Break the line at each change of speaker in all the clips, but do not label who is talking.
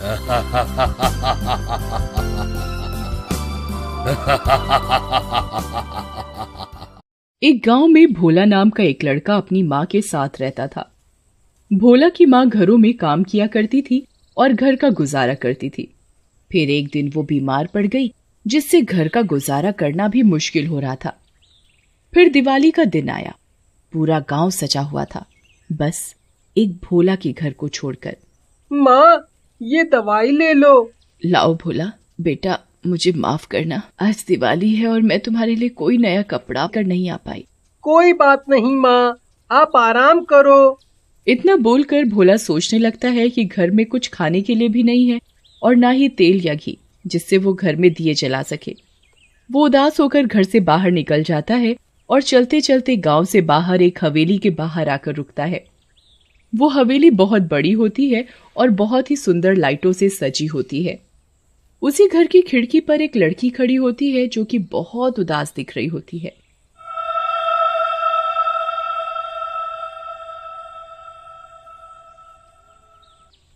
एक गांव में भोला नाम का एक लड़का अपनी माँ के साथ रहता था। भोला की माँ घरों में काम किया करती थी और घर का गुजारा करती थी। फिर एक दिन वो बीमार पड़ गई, जिससे घर का गुजारा करना भी मुश्किल हो रहा था। फिर दिवाली का दिन आया। पूरा गांव सजा हुआ था, बस एक भोला के घर को छोड़कर।
माँ, ये दवाई ले लो।
लाओ भोला। बेटा, मुझे माफ करना, आज दिवाली है और मैं तुम्हारे लिए कोई नया कपड़ा कर नहीं आ पाई।
कोई बात नहीं माँ, आप आराम करो।
इतना बोलकर भोला सोचने लगता है कि घर में कुछ खाने के लिए भी नहीं है और ना ही तेल या घी, जिससे वो घर में दिए जला सके। वो उदास होकर घर से बाहर निकल जाता है और चलते चलते गांव से बाहर एक हवेली के बाहर आकर रुकता है। वो हवेली बहुत बड़ी होती है और बहुत ही सुंदर लाइटों से सजी होती है। उसी घर की खिड़की पर एक लड़की खड़ी होती है जो कि बहुत उदास दिख रही होती है।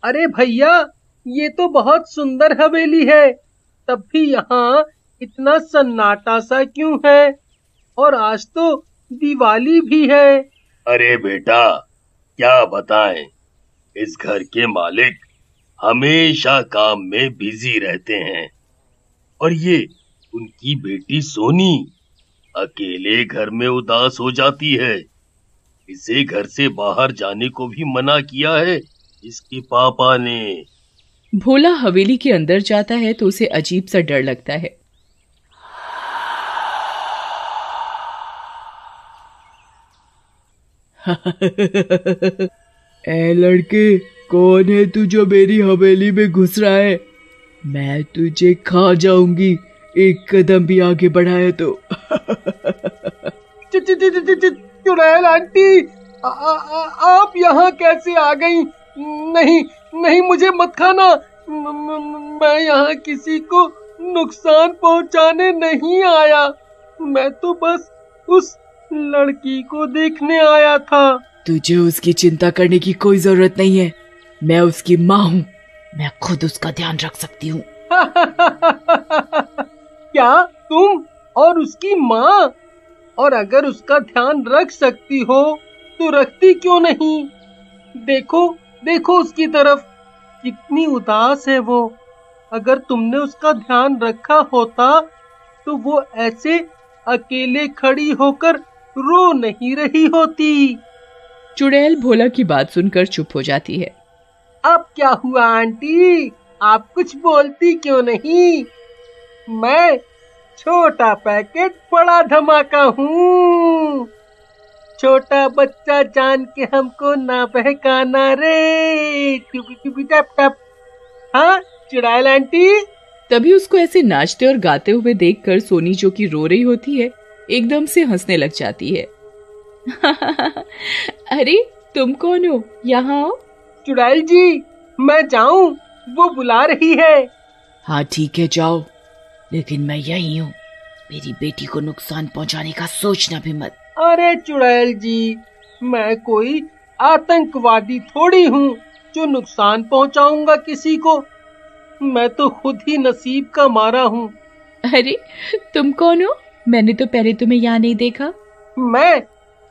अरे भैया, ये तो बहुत सुंदर हवेली है, तब भी यहाँ इतना सन्नाटा सा क्यों है? और आज तो दिवाली भी है।
अरे बेटा, क्या बताएं, इस घर के मालिक हमेशा काम में बिजी रहते हैं और ये उनकी बेटी सोनी अकेले घर में उदास हो जाती है। इसे घर से बाहर जाने को भी मना किया है इसके पापा ने।
भोला हवेली के अंदर जाता है तो उसे अजीब सा डर लगता है।
ए लड़के, कौन है तू जो मेरी हवेली में घुस रहा है? मैं तुझे खा जाऊंगी, एक कदम भी आगे बढ़ाया तो।
चुड़ैल आंटी, आप यहाँ कैसे आ गई? नहीं नहीं, मुझे मत खाना। मैं यहाँ किसी को नुकसान पहुँचाने नहीं आया। मैं तो बस उस लड़की को देखने आया था।
तुझे उसकी चिंता करने की कोई जरूरत नहीं है, मैं उसकी माँ हूँ, मैं खुद उसका ध्यान रख सकती हूँ।
क्या तुम और उसकी माँ? और अगर उसका ध्यान रख सकती हो तो रखती क्यों नहीं? देखो देखो उसकी तरफ, कितनी उदास है वो। अगर तुमने उसका ध्यान रखा होता तो वो ऐसे अकेले खड़ी होकर रो नहीं रही होती।
चुड़ैल भोला की बात सुनकर चुप हो जाती है।
अब क्या हुआ आंटी, आप कुछ बोलती क्यों नहीं? मैं छोटा पैकेट बड़ा धमाका हूँ। छोटा बच्चा जान के हमको ना बहकाना रे। टप टप। हाँ चुड़ैल आंटी।
तभी उसको ऐसे नाचते और गाते हुए देखकर सोनी, जो कि रो रही होती है, एकदम से हंसने लग जाती है। अरे तुम कौन हो? यहाँ आओ।
चुड़ैल जी, मैं जाऊं? वो बुला रही है।
हाँ ठीक है, जाओ, लेकिन मैं यही हूँ, मेरी बेटी को नुकसान पहुँचाने का सोचना भी मत।
अरे चुड़ैल जी, मैं कोई आतंकवादी थोड़ी हूँ जो नुकसान पहुँचाऊंगा किसी को। मैं तो खुद ही नसीब का मारा हूँ।
अरे तुम कौन हो? मैंने तो पहले तुम्हें यहाँ नहीं देखा।
मैं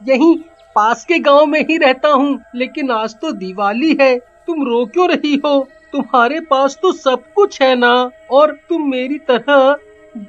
यहीं पास के गांव में ही रहता हूँ, लेकिन आज तो दिवाली है, तुम रो क्यों रही हो? तुम्हारे पास तो सब कुछ है ना, और तुम मेरी तरह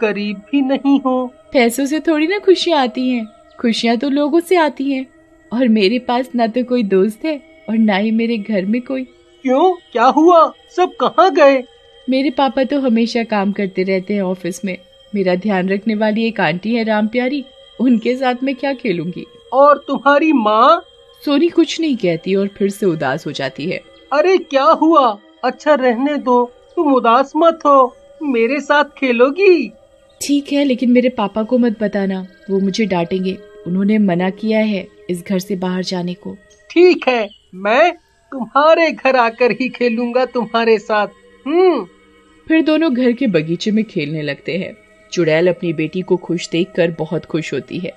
गरीब भी नहीं हो।
पैसों से थोड़ी ना खुशियाँ आती हैं, खुशियाँ तो लोगों से आती हैं। और मेरे पास ना तो कोई दोस्त है और ना ही मेरे घर में कोई।
क्यों, क्या हुआ? सब कहाँ गए?
मेरे पापा तो हमेशा काम करते रहते हैं ऑफिस में। मेरा ध्यान रखने वाली एक आंटी है राम प्यारी, उनके साथ मैं क्या खेलूंगी।
और तुम्हारी माँ?
सोनी कुछ नहीं कहती और फिर से उदास हो जाती है।
अरे क्या हुआ? अच्छा रहने दो, तुम उदास मत हो, मेरे साथ खेलोगी?
ठीक है, लेकिन मेरे पापा को मत बताना, वो मुझे डांटेंगे। उन्होंने मना किया है इस घर से बाहर जाने को।
ठीक है, मैं तुम्हारे घर आकर ही खेलूंगा तुम्हारे साथ।
फिर दोनों घर के बगीचे में खेलने लगते हैं। चुड़ैल अपनी बेटी को खुश देखकर बहुत खुश होती है।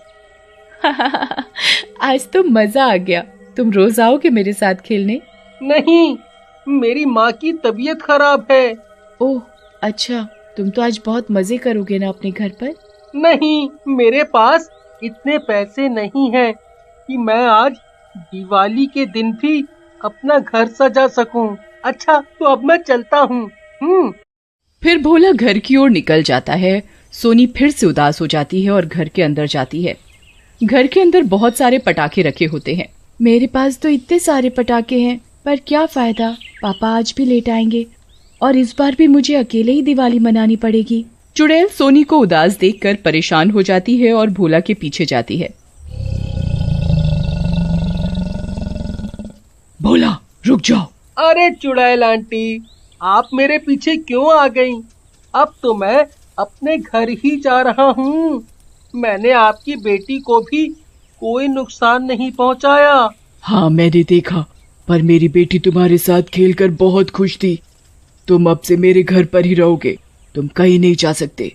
आज तो मजा आ गया, तुम रोज आओगे मेरे साथ खेलने?
नहीं, मेरी माँ की तबीयत खराब है।
ओह अच्छा, तुम तो आज बहुत मजे करोगे ना अपने घर पर।
नहीं, मेरे पास इतने पैसे नहीं हैं कि मैं आज दिवाली के दिन भी अपना घर सजा सकूं। अच्छा, तो अब मैं चलता हूँ।
फिर भोला घर की ओर निकल जाता है। सोनी फिर से उदास हो जाती है और घर के अंदर जाती है। घर के अंदर बहुत सारे पटाखे रखे होते हैं। मेरे पास तो इतने सारे पटाखे हैं, पर क्या फायदा, पापा आज भी लेट आएंगे और इस बार भी मुझे अकेले ही दिवाली मनानी पड़ेगी। चुड़ैल सोनी को उदास देखकर परेशान हो जाती है और भोला के पीछे जाती है।
भोला रुक जाओ।
अरे चुड़ैल आंटी, आप मेरे पीछे क्यों आ गईं? अब तो मैं अपने घर ही जा रहा हूँ। मैंने आपकी बेटी को भी कोई नुकसान नहीं पहुँचाया।
हाँ मैंने देखा, पर मेरी बेटी तुम्हारे साथ खेलकर बहुत खुश थी। तुम अब से मेरे घर पर ही रहोगे, तुम कहीं नहीं जा सकते।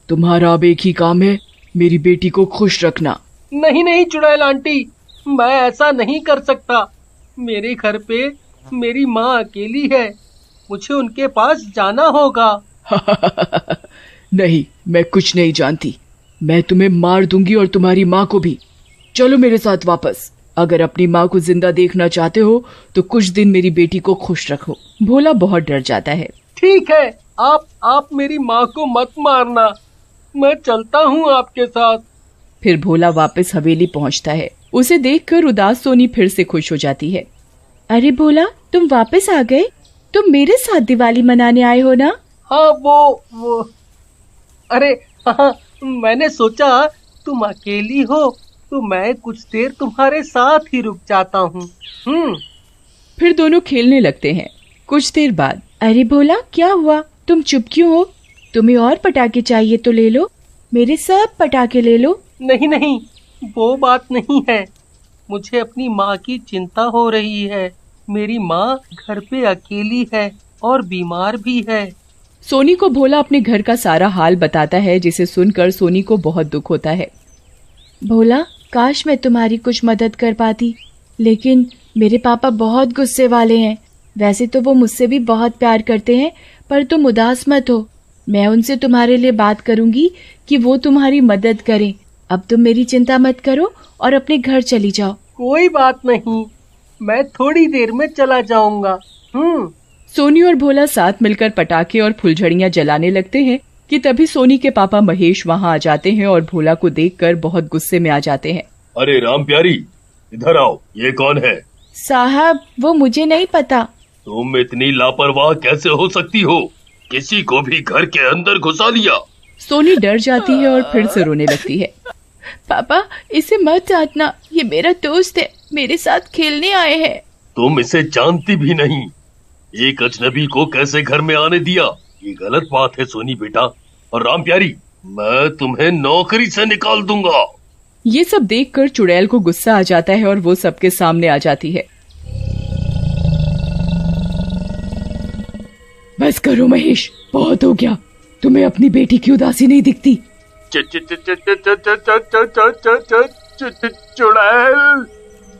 तुम्हारा अब एक ही काम है, मेरी बेटी को खुश रखना।
नहीं नहीं चुड़ैल आंटी, मैं ऐसा नहीं कर सकता। मेरे घर पे मेरी माँ अकेली है, मुझे उनके पास जाना होगा।
नहीं, मैं कुछ नहीं जानती। मैं तुम्हें मार दूंगी और तुम्हारी माँ को भी। चलो मेरे साथ वापस। अगर अपनी माँ को जिंदा देखना चाहते हो तो कुछ दिन मेरी बेटी को खुश रखो।
भोला बहुत डर जाता है।
ठीक है, आप मेरी माँ को मत मारना, मैं चलता हूँ आपके साथ।
फिर भोला वापस हवेली पहुँचता है। उसे देखकर उदास सोनी फिर से खुश हो जाती है। अरे भोला, तुम वापस आ गए? तुम मेरे साथ दिवाली मनाने आए हो ना?
हाँ वो अरे हाँ, मैंने सोचा तुम अकेली हो तो मैं कुछ देर तुम्हारे साथ ही रुक जाता हूँ।
फिर दोनों खेलने लगते हैं। कुछ देर बाद, अरे भोला क्या हुआ, तुम चुप क्यों हो? तुम्हें और पटाखे चाहिए तो ले लो, मेरे सब पटाखे ले लो।
नहीं, वो बात नहीं है। मुझे अपनी माँ की चिंता हो रही है। मेरी माँ घर पे अकेली है और बीमार भी है।
सोनी को भोला अपने घर का सारा हाल बताता है, जिसे सुनकर सोनी को बहुत दुख होता है। भोला, काश मैं तुम्हारी कुछ मदद कर पाती, लेकिन मेरे पापा बहुत गुस्से वाले हैं। वैसे तो वो मुझसे भी बहुत प्यार करते हैं, पर तुम उदास मत हो। मैं उनसे तुम्हारे लिए बात करूंगी कि वो तुम्हारी मदद करें। अब तुम मेरी चिंता मत करो और अपने घर चली जाओ।
कोई बात नहीं, मैं थोड़ी देर में चला जाऊंगा।
सोनी और भोला साथ मिलकर पटाखे और फुलझड़ियां जलाने लगते हैं कि तभी सोनी के पापा महेश वहां आ जाते हैं और भोला को देखकर बहुत गुस्से में आ जाते हैं।
अरे राम प्यारी, इधर आओ, ये कौन है?
साहब, वो मुझे नहीं पता।
तुम इतनी लापरवाह कैसे हो सकती हो? किसी को भी घर के अंदर घुसा लिया।
सोनी डर जाती है और फिर से रोने लगती है। पापा, इसे मत डांटना, ये मेरा दोस्त है, मेरे साथ खेलने आए हैं।
तुम इसे जानती भी नहीं, एक अजनबी को कैसे घर में आने दिया? ये गलत बात है सोनी बेटा। और राम प्यारी, मैं तुम्हें नौकरी से निकाल दूंगा।
ये सब देखकर चुड़ैल को गुस्सा आ जाता है और वो सबके सामने आ जाती है।
बस करो महेश, बहुत हो गया। तुम्हें अपनी बेटी की उदासी नहीं दिखती?
चुड़ैल,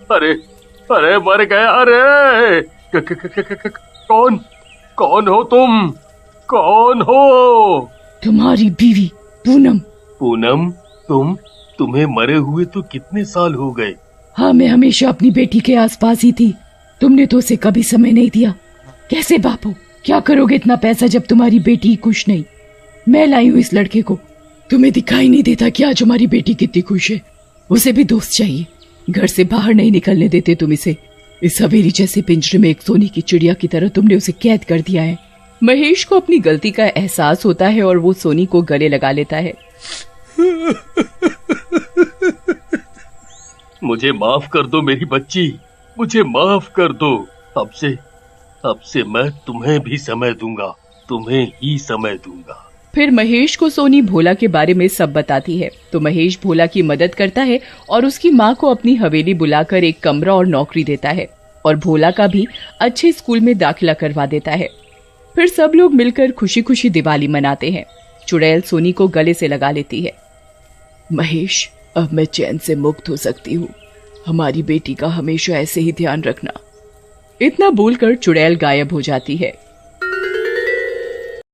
अरे मर गया रे। कौन हो तुम? कौन हो?
तुम्हारी बीवी पूनम।
पूनम, तुम्हें मरे हुए तो कितने साल हो गए?
हाँ, मैं हमेशा अपनी बेटी के आसपास ही थी। तुमने तो उसे कभी समय नहीं दिया। कैसे बापू, क्या करोगे इतना पैसा जब तुम्हारी बेटी खुश नहीं? मैं लाई हूँ इस लड़के को। तुम्हें दिखाई नहीं देता कि आज हमारी बेटी कितनी खुश है? उसे भी दोस्त चाहिए, घर से बाहर नहीं निकलने देते तुम इसे। इस हवेली जैसे पिंजरे में एक सोने की चिड़िया की तरह तुमने उसे कैद कर दिया है।
महेश को अपनी गलती का एहसास होता है और वो सोनी को गले लगा लेता है।
मुझे माफ कर दो मेरी बच्ची, मुझे माफ कर दो। अब से मैं तुम्हें भी समय दूंगा, तुम्हें ही समय दूंगा।
फिर महेश को सोनी भोला के बारे में सब बताती है, तो महेश भोला की मदद करता है और उसकी माँ को अपनी हवेली बुलाकर एक कमरा और नौकरी देता है और भोला का भी अच्छे स्कूल में दाखिला करवा देता है। फिर सब लोग मिलकर खुशी खुशी दिवाली मनाते हैं। चुड़ैल सोनी को गले से लगा लेती है।
महेश, अब मैं चैन से मुक्त हो सकती हूँ। हमारी बेटी का हमेशा ऐसे ही ध्यान रखना।
इतना बोलकर चुड़ैल गायब हो जाती है।